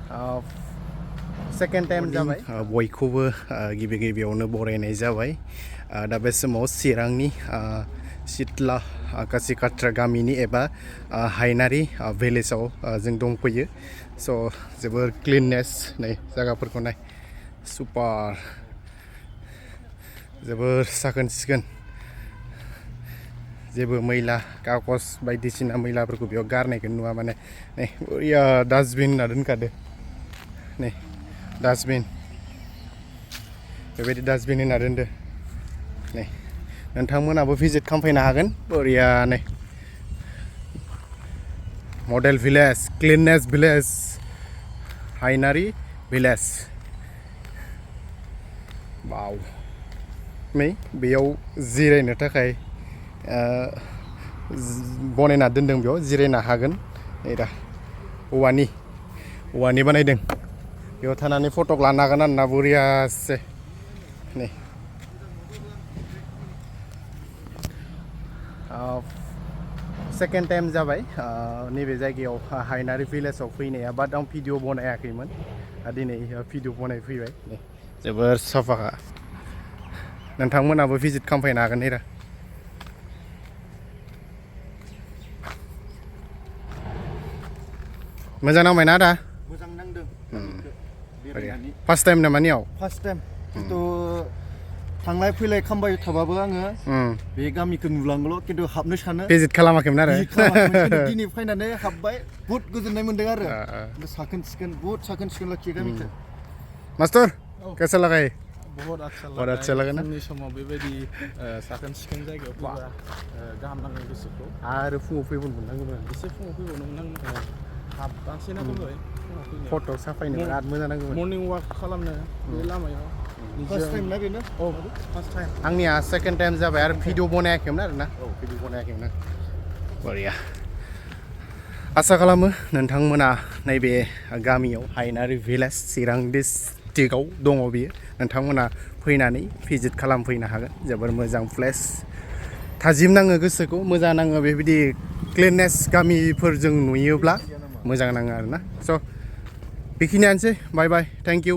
second time जाबाय बयखौबो गिबियावनो बरायनाय जाबाय दा बे समाव चिरांनि सिदला काशिकात्रा गामिनि एबा हायनारि भिलेजाव जों दंफैयो स' जोबोर क्लिननेस नै जायगाफोरखौ नाय सुपार जोबोर साखोन सिखोन जेबो मैला कागज बायदिसिना मैलाफोरखौ बेयाव गारनायखौ नुवा माने नै डास्टबिन होनना दोनखादो नै डास्टबिन बेबायदि डास्टबिन होनना दोनदो नै नोंथांमोनाबो भिजिट खालामफैनो हागोन बरियानो मडेल भिलेज क्लिनेस्ट भिलेज हायनारि भिलेज वाव नै बेयाव जिरायनो थाखाय बनायना दोनदों बेयाव जिरायनो हागोन नै दा औवानि बानायदों बेयाव थानानै फटक लानो हागोन आरोना बरियासे नै सेकेन्ड टाइम जाबाय नैबे जायगायाव हायनारि भिलेजाव फैनाया बाट आं भिडिअ बनायाखैमोन दिनै भिडिअ बनायफैबाय नै जोबोर साफाखा नोंथांमोनाबो भिजिट खालामफैनो हागोन नै दा मोजां नांबायना दा मोजां नांदों फार्स्ट टाइम नामा नियाव फार्स्ट टाइम खिन्थु थांलाय फैलाय खालामबाय थाबाबो आङो बे गामिखौ नुलांगौल' खिन्थु हाबनो सानो भिजिट खालामाखैमोन आरो दिनै फैनानै हाबबाय बहुद गोजोननाय मोन्दों आरो साखोन सिखोन बहुत साखोन सिखोन लाखियो गामिखौ मास्टर कैसा लगा ये बहुत अच्छा लगा ना जोंनि समाव बेबायदि साखोन सिखोन जायगायाव फैबा गाहाम नाङो गोसोखौ आरो फुङाव फैबावनो मोननांगौमोन एसे फुङाव फैबावनो मोननांगौ हाबबासैना बुंबाय फट' साफायनो बिराद मोजां नांगौमोन मर्निं वाक खालामनो बे लामायाव फार्स्ट टाइम ना बेनो फार्स्ट टाइम आंनिया सेकेन्ड टाइम जाबाय आरो भिडिअ बनायाखैमोन आरोना भिडिअ बनायाखैमोन बरिया आसा खालामो नोंथांमोना नैबे गामियाव हायनारि भिलेज चिरां डिस्ट्रिक्टआव दङ बियो नोंथांमोना फैनानै भिजिट खालामफैनो हागोन जोबोर मोजां प्लेस थाजिम नाङो गोसोखौ मोजां नाङो बेबायदि क्लिनेस गामिफोर जों नुयोब्ला मोजां नाङो आरोना स' बेखिनियानोसै बाय बाय थेंक इउ